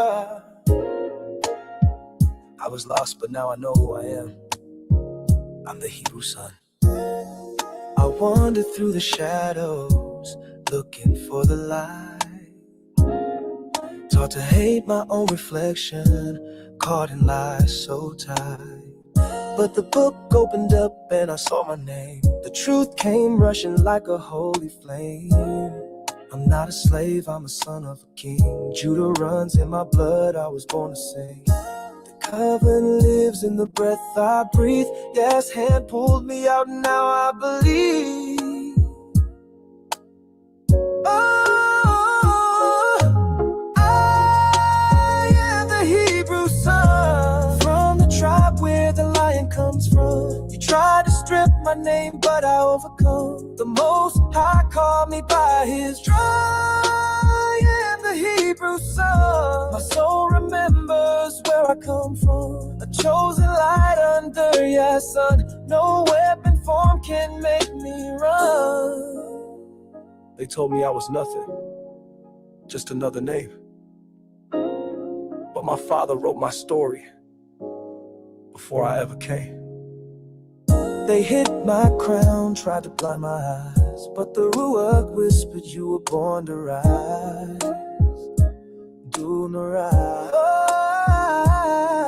are. I was lost, but now I know who I am. I'm the Hebrew son. I wandered through the shadows, looking for the light. Taught to hate my own reflection, caught in lies so tight. But the book opened up and I saw my name. The truth came rushing like a holy flame. I'm not a slave, I'm a son of a king. Judah runs in my blood, I was born to sing. The covenant lives in the breath I breathe. Yes, hand pulled me out, now I believe. Oh, I am the Hebrew son, from the tribe where the lion comes from. You tried to strip my name, but I overcome. The Most High called me by his tribe. I am the Hebrew son. My soul remembers where I come from. A chosen light under your sun. No weapon form can make me run. They told me I was nothing, just another name. But my father wrote my story before I ever came. They hid my crown, tried to blind my eyes, but the Ruach whispered you were born to rise. Do not rise. Oh,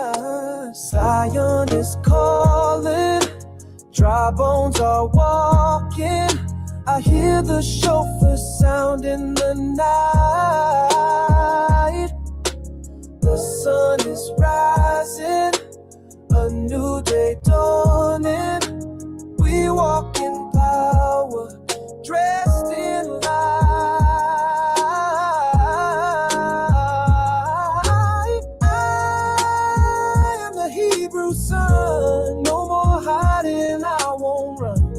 Zion is calling, dry bones are walking. I hear the chauffeur sound in the night. The sun is rising, a new day dawning. We walk in power, dressed in light. I am the Hebrew son, no more hiding, I won't run.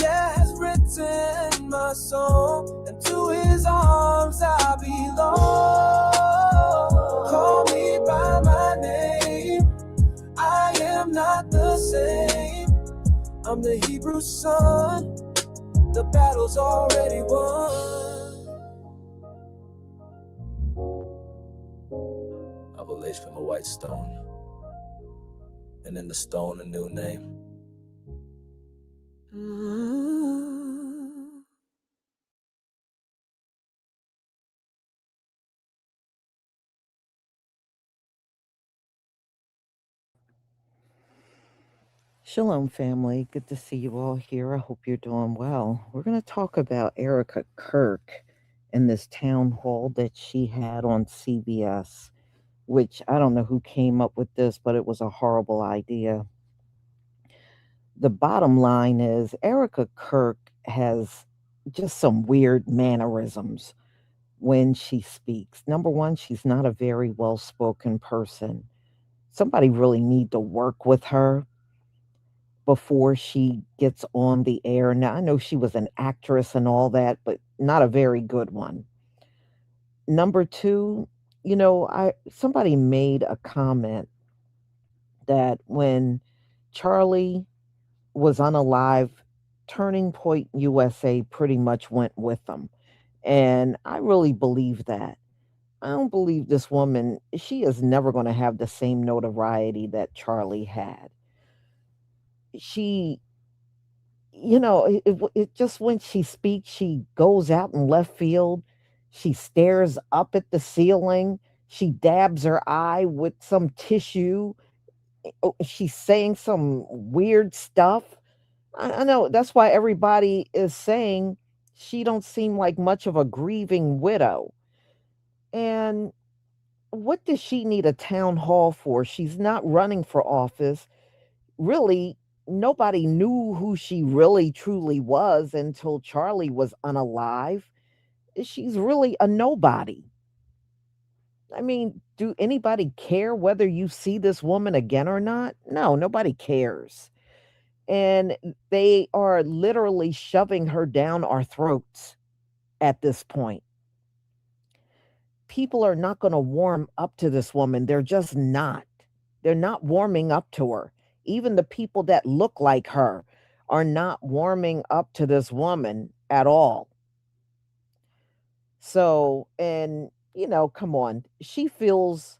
Yeah, has written my song, and to his arms I belong. Call me by my name, I am not the same. I'm the Hebrew son, the battle's already won. I was laced from a white stone, and in the stone a new name. Shalom, family. Good to see you all here. I hope you're doing well. We're going to talk about Erica Kirk and this town hall that she had on CBS, which I don't know who came up with this, but it was a horrible idea. The bottom line is Erica Kirk has just some weird mannerisms when she speaks. Number one, she's not a very well-spoken person. Somebody really need to work with her before she gets on the air. Now, I know she was an actress and all that, but not a very good one. Number two, somebody made a comment that when Charlie was unalive, Turning Point USA pretty much went with them. And I really believe that. I don't believe this woman, she is never going to have the same notoriety that Charlie had. She it just when she speaks, she goes out in left field. She stares up at the ceiling. She dabs her eye with some tissue. She's saying some weird stuff. I know that's why everybody is saying she don't seem like much of a grieving widow. And what does she need a town hall for? She's not running for office. Really, nobody knew who she really truly was until Charlie was unalive. She's really a nobody. I mean, do anybody care whether you see this woman again or not? No, nobody cares. And they are literally shoving her down our throats at this point. People are not going to warm up to this woman. They're just not. They're not warming up to her. Even the people that look like her are not warming up to this woman at all. So, and come on. She feels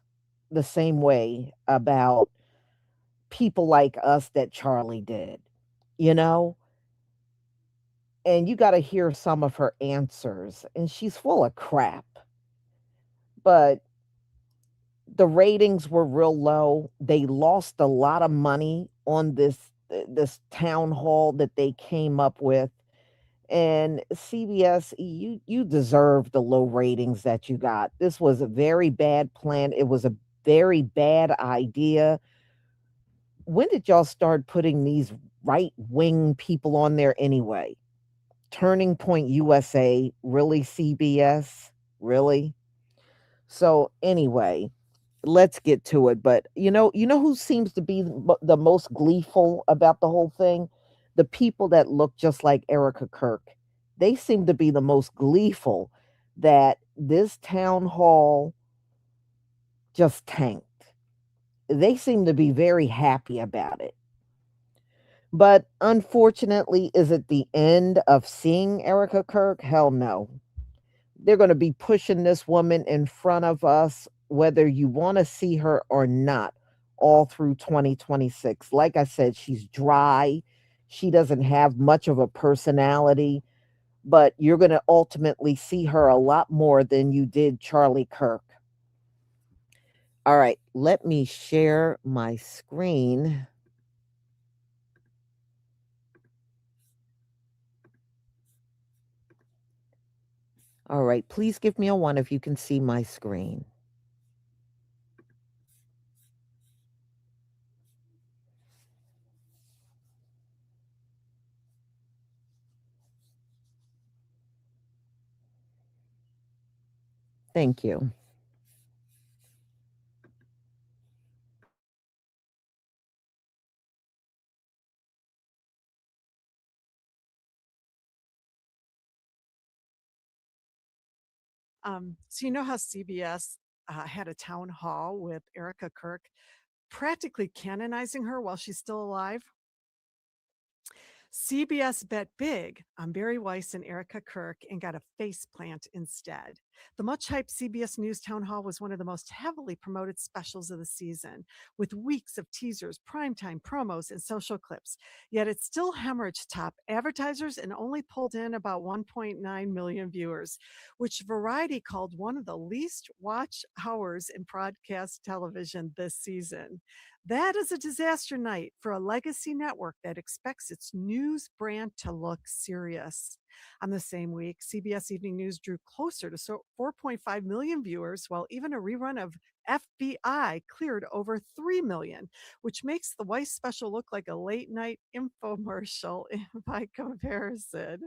the same way about people like us that Charlie did, you know? And you got to hear some of her answers, and she's full of crap. But the ratings were real low. They lost a lot of money on this town hall that they came up with. And CBS, you deserve the low ratings that you got. This was a very bad plan. It was a very bad idea. When did y'all start putting these right wing people on there anyway? Turning Point USA, really CBS? Really? So anyway, let's get to it. But you know who seems to be the most gleeful about the whole thing? The people that look just like Erica Kirk. They seem to be the most gleeful that this town hall just tanked. They seem to be very happy about it. But unfortunately, is it the end of seeing Erica Kirk? Hell no. They're going to be pushing this woman in front of us, whether you want to see her or not, all through 2026. Like I said, she's dry. She doesn't have much of a personality, but you're going to ultimately see her a lot more than you did Charlie Kirk. All right, let me share my screen. All right, please give me a one if you can see my screen. Thank you. So you know how CBS had a town hall with Erica Kirk, practically canonizing her while she's still alive? CBS bet big on Bari Weiss and Erica Kirk and got a face plant instead. The much hyped CBS News Town Hall was one of the most heavily promoted specials of the season, with weeks of teasers, primetime promos, and social clips. Yet it still hemorrhaged top advertisers and only pulled in about 1.9 million viewers, which Variety called one of the least watched hours in broadcast television this season. That is a disaster night for a legacy network that expects its news brand to look serious. On the same week, CBS Evening News drew closer to 4.5 million viewers, while even a rerun of FBI cleared over 3 million, which makes the Weiss special look like a late night infomercial by comparison.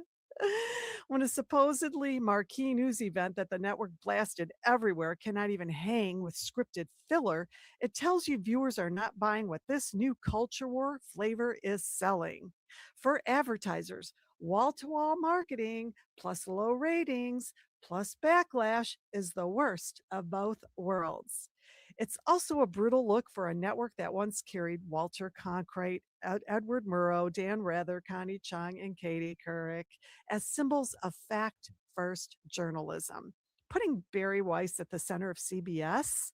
When a supposedly marquee news event that the network blasted everywhere cannot even hang with scripted filler, it tells you viewers are not buying what this new culture war flavor is selling. For advertisers, wall to wall marketing plus low ratings plus backlash is the worst of both worlds. It's also a brutal look for a network that once carried Walter Cronkite, Edward Murrow, Dan Rather, Connie Chung, and Katie Couric as symbols of fact first journalism. Putting Bari Weiss at the center of CBS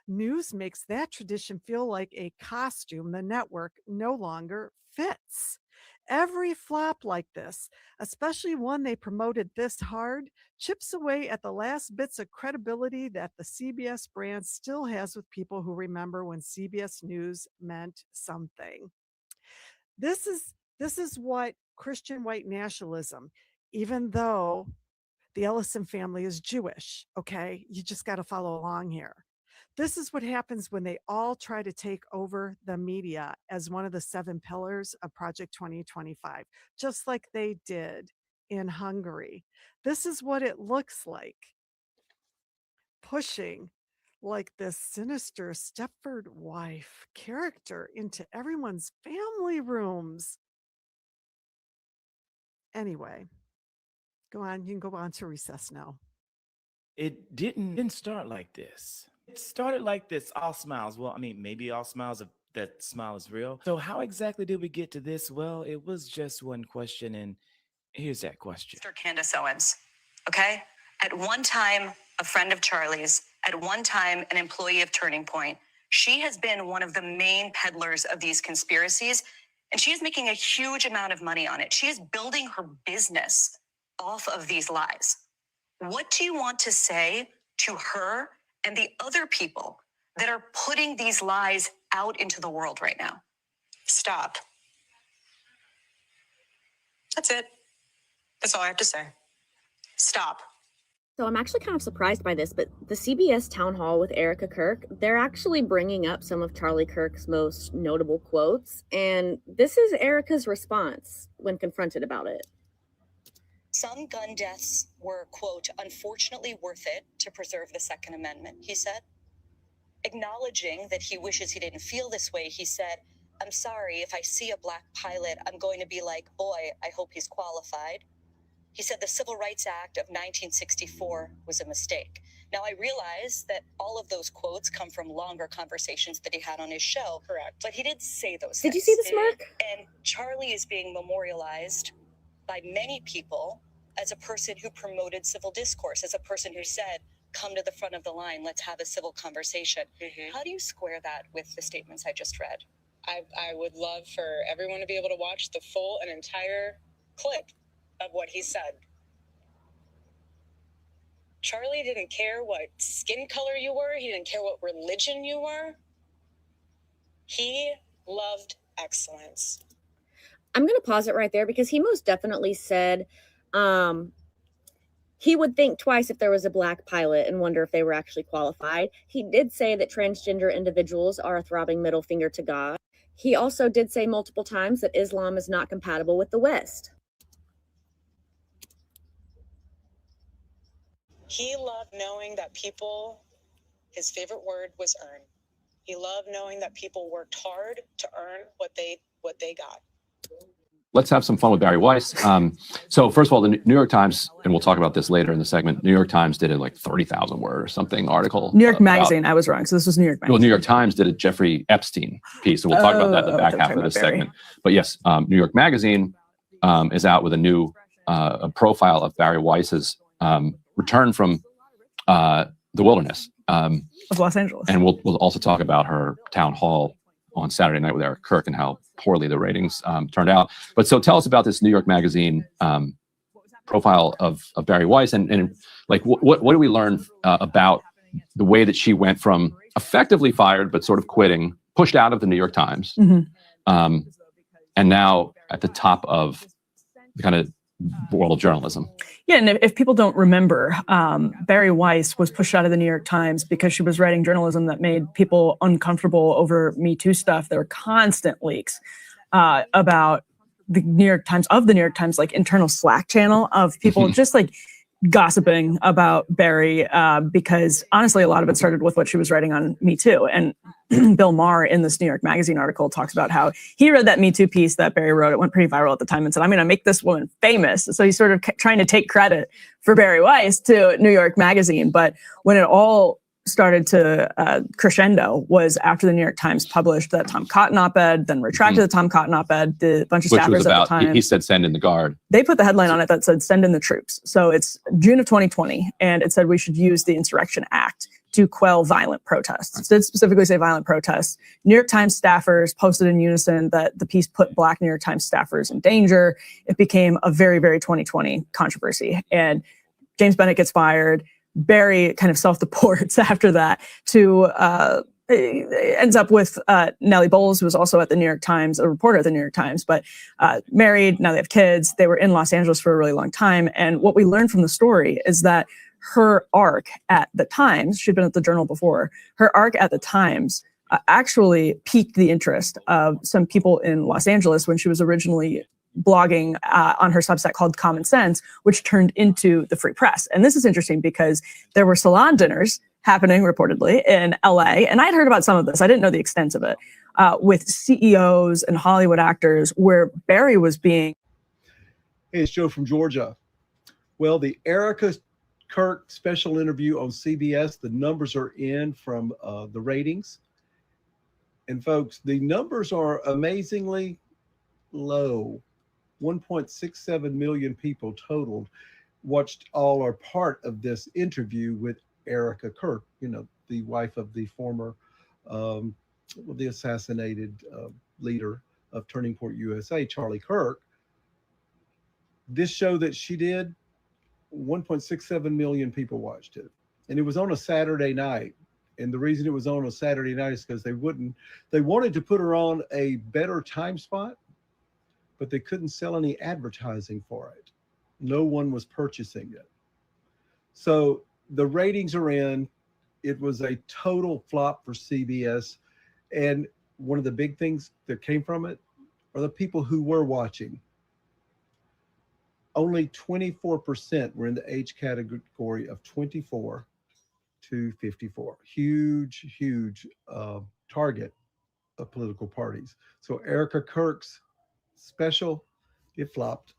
News makes that tradition feel like a costume the network no longer fits. Every flop like this, especially one they promoted this hard, chips away at the last bits of credibility that the CBS brand still has with people who remember when CBS News meant something. This is what Christian white nationalism, even though the Ellison family is Jewish, okay? You just got to follow along here. This is what happens when they all try to take over the media as one of the seven pillars of Project 2025, just like they did in Hungary. This is what it looks like, pushing like this sinister Stepford wife character into everyone's family rooms. Anyway, go on. You can go on to recess now. It didn't start like this. It started like this, all smiles. Well, I mean, maybe all smiles if that smile is real. So how exactly did we get to this? Well, it was just one question, and here's that question. Candace Owens. Okay? At one time, a friend of Charlie's, at one time, an employee of Turning Point, she has been one of the main peddlers of these conspiracies, and she is making a huge amount of money on it. She is building her business off of these lies. What do you want to say to her and the other people that are putting these lies out into the world right now? Stop. That's it. That's all I have to say. Stop. So I'm actually kind of surprised by this, but the CBS town hall with Erica Kirk, they're actually bringing up some of Charlie Kirk's most notable quotes. And this is Erica's response when confronted about it. Some gun deaths were, quote, unfortunately worth it to preserve the Second Amendment, he said. Acknowledging that he wishes he didn't feel this way, he said, I'm sorry, if I see a black pilot, I'm going to be like, boy, I hope he's qualified. He said the Civil Rights Act of 1964 was a mistake. Now, I realize that all of those quotes come from longer conversations that he had on his show. Correct. But he did say those things. Did you see the smirk? And Charlie is being memorialized by many people as a person who promoted civil discourse, as a person who said, come to the front of the line, let's have a civil conversation. How do you square that with the statements I just read? I would love for everyone to be able to watch the full and entire clip of what he said. Charlie didn't care what skin color you were. He didn't care what religion you were. He loved excellence. I'm going to pause it right there because he most definitely said he would think twice if there was a black pilot and wonder if they were actually qualified. He did say that transgender individuals are a throbbing middle finger to God. He also did say multiple times that Islam is not compatible with the West. He loved knowing that people, his favorite word was earn. He loved knowing that people worked hard to earn what they got. Let's have some fun with Bari Weiss. So first of all, the New York Times, and we'll talk about this later in the segment, New York Times did a like 30,000 word or something article. New York Magazine, I was wrong. So this was New York Magazine. Well, New York Times did a Jeffrey Epstein piece. So we'll talk about that in the back half of this segment. But yes, New York Magazine is out with a new a profile of Bari Weiss's return from the wilderness. Of Los Angeles. And we'll also talk about her town hall on Saturday night with Eric Kirk and how poorly the ratings turned out. But so tell us about this New York Magazine profile of Bari Weiss and like what do we learn about the way that she went from effectively fired but sort of quitting, pushed out of the New York Times, and now at the top of the kind of world of journalism. Yeah, and if people don't remember, Bari Weiss was pushed out of the New York Times because she was writing journalism that made people uncomfortable over Me Too stuff. There were constant leaks about the New York Times, like internal Slack channel of people just like gossiping about Bari because honestly, a lot of it started with what she was writing on Me Too. And Bill Maher in this New York Magazine article talks about how he read that Me Too piece that Bari wrote. It went pretty viral at the time and said, I'm going to make this woman famous. So he's sort of trying to take credit for Bari Weiss to New York Magazine. But when it all started to crescendo was after the New York Times published that Tom Cotton op-ed, then retracted the Tom Cotton op-ed, the bunch of staffers at the time. He said, send in the guard. They put the headline on it that said, send in the troops. So it's June of 2020. And it said we should use the Insurrection Act to quell violent protests. It did specifically say violent protests. New York Times staffers posted in unison that the piece put Black New York Times staffers in danger. It became a very, very 2020 controversy. And James Bennett gets fired. Bari kind of self-deports after that to ends up with Nellie Bowles, who was also at the New York Times, a reporter at the New York Times, but married, now they have kids. They were in Los Angeles for a really long time. And what we learned from the story is that her arc at the Times, she'd been at the Journal before, her arc at the Times actually piqued the interest of some people in Los Angeles when she was originally blogging on her Substack called Common Sense, which turned into the Free Press. And this is interesting because there were salon dinners happening reportedly in LA. And I'd heard about some of this. I didn't know the extent of it, with CEOs and Hollywood actors where Bari was being. Hey, it's Joe from Georgia. Well, the Erica Kirk special interview on CBS, the numbers are in from the ratings. And folks, the numbers are amazingly low. 1.67 million people totaled. watched all or part of this interview with Erica Kirk, the wife of the former, the assassinated leader of Turning Point USA, Charlie Kirk. This show that she did, 1.67 million people watched it. And it was on a Saturday night. And the reason it was on a Saturday night is because they wanted to put her on a better time spot, but they couldn't sell any advertising for it. No one was purchasing it. So the ratings are in. It was a total flop for CBS. And one of the big things that came from it are the people who were watching. Only 24% were in the age category of 24 to 54. Huge target of political parties. So Erica Kirk's special, it flopped.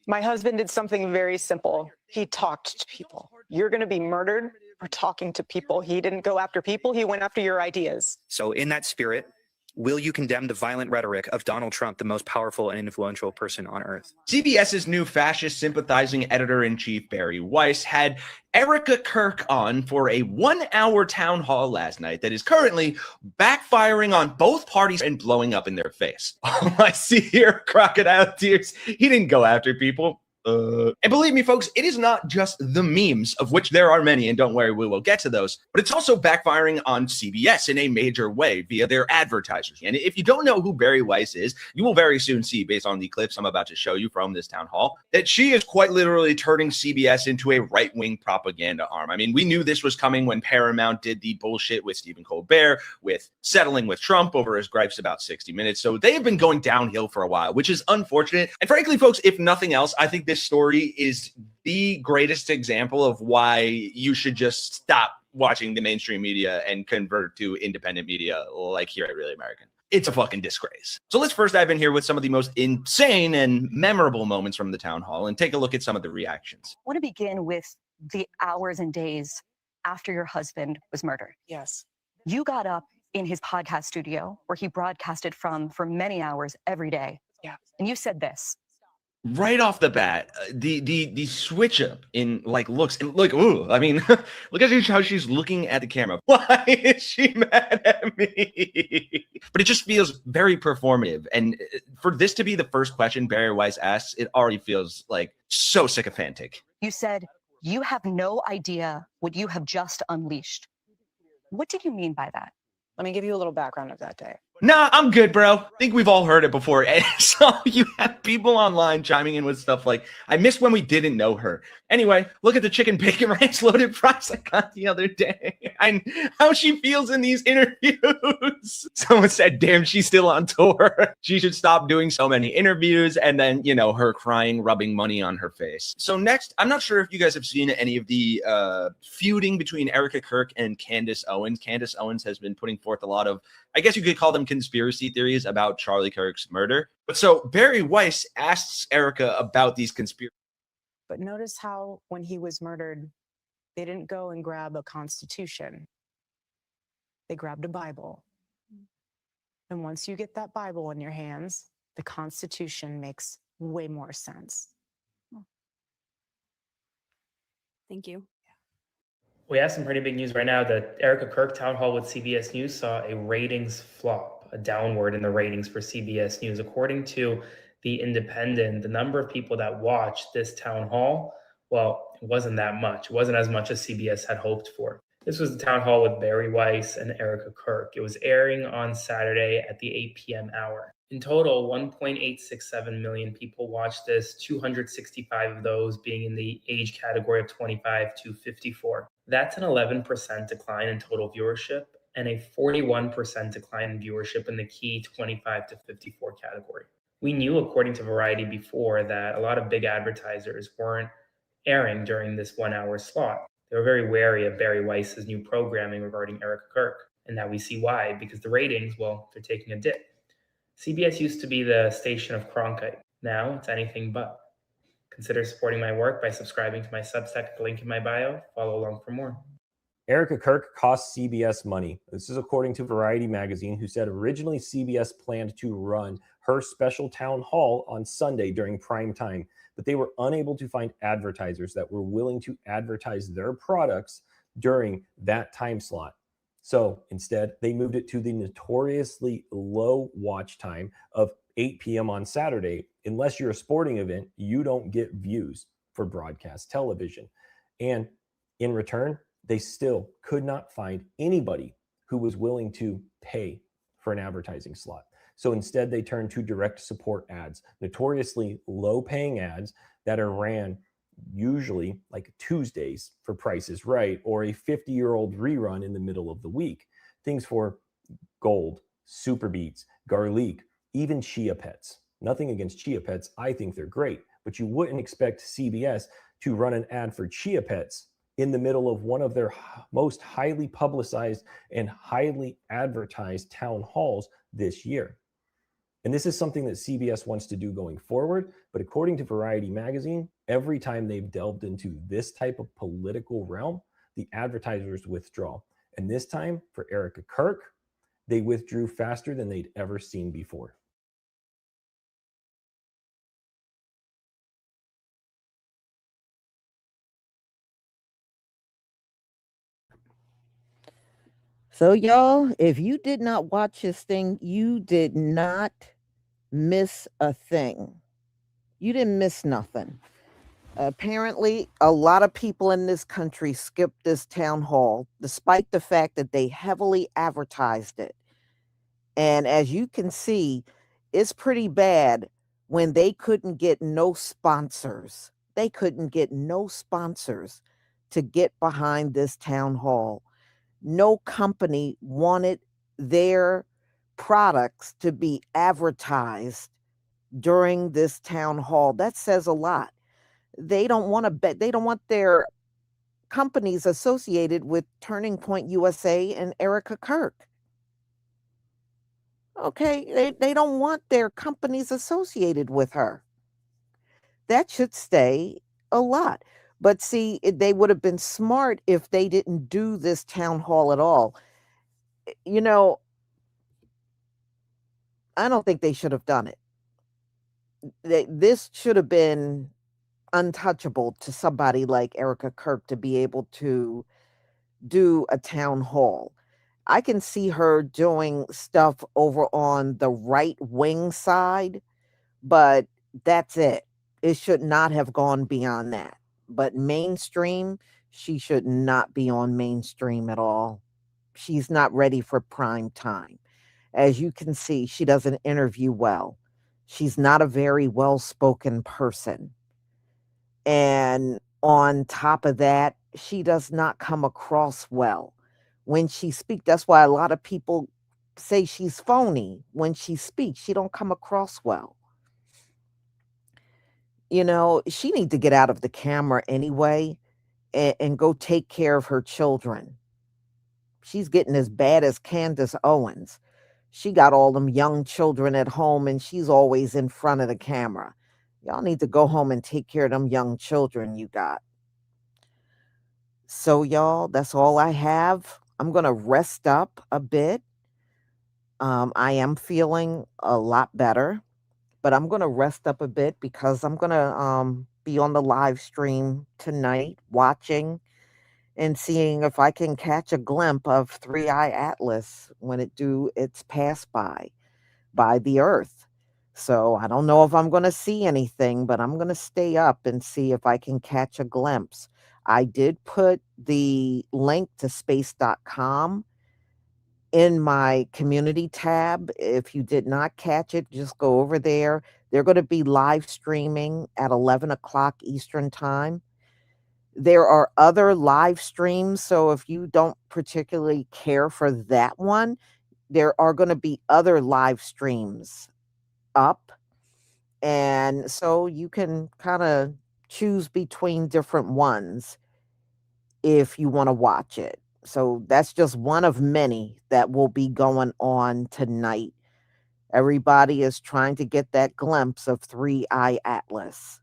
My husband did something very simple. He talked to people. You're going to be murdered for talking to people. He didn't go after people. He went after your ideas. So in that spirit, will you condemn the violent rhetoric of Donald Trump, the most powerful and influential person on earth? CBS's new fascist sympathizing editor-in-chief, Bari Weiss, had Erica Kirk on for a 1-hour town hall last night that is currently backfiring on both parties and blowing up in their face. All I see here, crocodile tears. He didn't go after people. And believe me, folks, it is not just the memes, of which there are many, and don't worry, we will get to those, but it's also backfiring on CBS in a major way via their advertisers. And if you don't know who Bari Weiss is, you will very soon see, based on the clips I'm about to show you from this town hall, that she is quite literally turning CBS into a right-wing propaganda arm. I mean, we knew this was coming when Paramount did the bullshit with Stephen Colbert, with settling with Trump over his gripes about 60 Minutes. So they have been going downhill for a while, which is unfortunate. And frankly, folks, if nothing else, I think this story is the greatest example of why you should just stop watching the mainstream media and convert to independent media like here at Really American. It's a fucking disgrace. So let's first dive in here with some of the most insane and memorable moments from the town hall and take a look at some of the reactions. I want to begin with the hours and days after your husband was murdered. Yes. You got up in his podcast studio where he broadcasted from for many hours every day. Yeah. And you said this. Right off the bat, the switch up in like looks and look, ooh, I mean, look at how she's looking at the camera. Why is she mad at me? But it just feels very performative. And for this to be the first question Bari Weiss asks, it already feels like so sycophantic. You said, you have no idea what you have just unleashed. What did you mean by that? Let me give you a little background of that day. Nah, I'm good, bro. I think we've all heard it before. And so you have people online chiming in with stuff like, I missed when we didn't know her. Anyway, look at the chicken bacon ranch loaded fries I got the other day. And how she feels in these interviews. Someone said, damn, she's still on tour. She should stop doing so many interviews. And then, you know, her crying, rubbing money on her face. So next, I'm not sure if you guys have seen any of the feuding between Erica Kirk and Candace Owens. Candace Owens has been putting forth a lot of, I guess you could call them conspiracy theories about Charlie Kirk's murder. But so Bari Weiss asks Erica about these conspiracies. But notice how when he was murdered, they didn't go and grab a constitution. They grabbed a Bible. And once you get that Bible in your hands, the Constitution makes way more sense. Thank you. We have some pretty big news right now. The Erica Kirk town hall with CBS News saw a ratings flop, a downward in the ratings for CBS News. According to The Independent, the number of people that watched this town hall, well, it wasn't that much. It wasn't as much as CBS had hoped for. This was the town hall with Bari Weiss and Erica Kirk. It was airing on Saturday at the 8 p.m. hour. In total, 1.867 million people watched this, 265 of those being in the age category of 25 to 54. That's an 11% decline in total viewership and a 41% decline in viewership in the key 25 to 54 category. We knew, according to Variety before, that a lot of big advertisers weren't airing during this 1 hour slot. They were very wary of Bari Weiss's new programming regarding Erica Kirk. And now we see why, because the ratings, well, they're taking a dip. CBS used to be the station of Cronkite. Now it's anything but. Consider supporting my work by subscribing to my Substack, link in my bio. Follow along for more. Erica Kirk cost CBS money. This is according to Variety magazine, who said originally CBS planned to run her special town hall on Sunday during prime time, but they were unable to find advertisers that were willing to advertise their products during that time slot. So instead, they moved it to the notoriously low watch time of 8 p.m. on Saturday. Unless you're a sporting event, you don't get views for broadcast television. And in return, they still could not find anybody who was willing to pay for an advertising slot. So instead, they turned to direct support ads, notoriously low paying ads that are ran usually like Tuesdays for Price is Right, or a 50-year-old rerun in the middle of the week. Things for Gold, Super Beats, Garlic, even Chia Pets. Nothing against Chia Pets. I think they're great, but you wouldn't expect CBS to run an ad for Chia Pets in the middle of one of their most highly publicized and highly advertised town halls this year. And this is something that CBS wants to do going forward. But according to Variety magazine, every time they've delved into this type of political realm, the advertisers withdraw. And this time for Erica Kirk, they withdrew faster than they'd ever seen before. So, y'all, if you did not watch this thing, you did not miss a thing. You didn't miss nothing. Apparently, a lot of people in this country skipped this town hall, despite the fact that they heavily advertised it. And as you can see, it's pretty bad when they couldn't get no sponsors. They couldn't get no sponsors to get behind this town hall. No company wanted their products to be advertised during this town hall. That says a lot. They don't want to bet. They don't want their companies associated with Turning Point USA and Erica Kirk. Okay, they don't want their companies associated with her. That should stay a lot. But see, they would have been smart if they didn't do this town hall at all. You know, I don't think they should have done it. This should have been untouchable to somebody like Erica Kirk to be able to do a town hall. I can see her doing stuff over on the right wing side, but that's it. It should not have gone beyond that. But mainstream, she should not be on mainstream at all. She's not ready for prime time. As you can see, she doesn't interview well. She's not a very well-spoken person. And on top of that, she does not come across well when she speaks. That's why a lot of people say she's phony. When she speaks, she don't come across well. You know, she need to get out of the camera anyway and go take care of her children. She's getting as bad as Candace Owens. She got all them young children at home and she's always in front of the camera. Y'all need to go home and take care of them young children you got. So, y'all, that's all I have. I'm going to rest up a bit. I am feeling a lot better, but I'm going to rest up a bit because I'm going to be on the live stream tonight watching and seeing if I can catch a glimpse of Three-Eye Atlas when it do its pass by the Earth. So I don't know if I'm going to see anything, but I'm going to stay up and see if I can catch a glimpse. I did put the link to space.com in my community tab. If you did not catch it, just go over there. They're going to be live streaming at 11 o'clock Eastern time. There are other live streams, so if you don't particularly care for that one, there are going to be other live streams up. And so you can kind of choose between different ones if you want to watch it. So that's just one of many that will be going on tonight. Everybody is trying to get that glimpse of Three-Eye Atlas.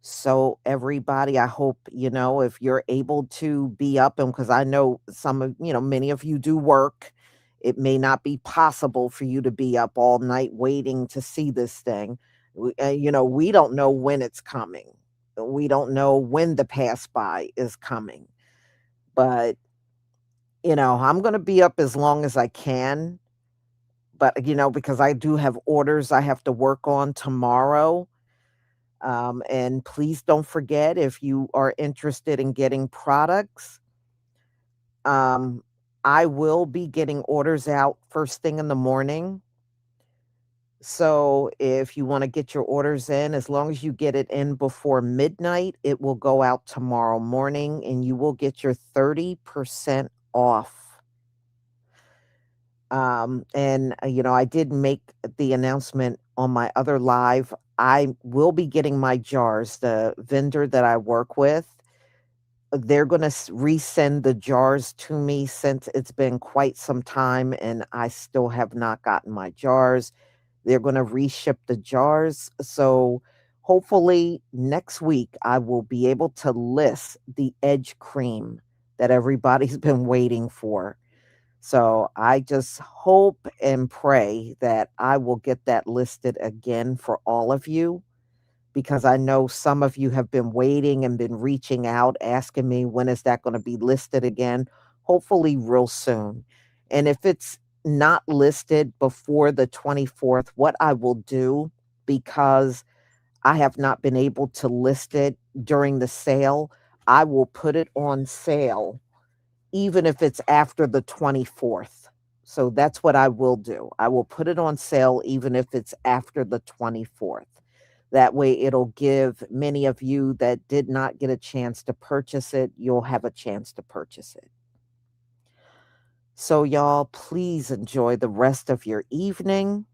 So everybody, I hope, if you're able to be up, and because I know some of, many of you do work, it may not be possible for you to be up all night waiting to see this thing. We don't know when it's coming. We don't know when the pass by is coming. But, I'm going to be up as long as I can. But, because I do have orders I have to work on tomorrow. And please don't forget, if you are interested in getting products, I will be getting orders out first thing in the morning. So if you want to get your orders in, as long as you get it in before midnight, it will go out tomorrow morning and you will get your 30% off. I did make the announcement on my other live. I will be getting my jars. The vendor that I work with, they're going to resend the jars to me, since it's been quite some time and I still have not gotten my jars. They're going to reship the jars. So hopefully next week I will be able to list the edge cream that everybody's been waiting for. So I just hope and pray that I will get that listed again for all of you, because I know some of you have been waiting and been reaching out, asking me, when is that going to be listed again? Hopefully real soon. And if it's not listed before the 24th, what I will do, because I have not been able to list it during the sale, I will put it on sale even if it's after the 24th. So that's what I will do. I will put it on sale even if it's after the 24th. That way it'll give many of you that did not get a chance to purchase it, you'll have a chance to purchase it. So y'all, please enjoy the rest of your evening,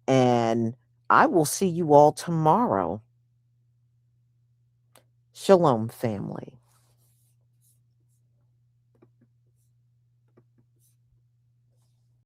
and I will see you all tomorrow. Shalom, family.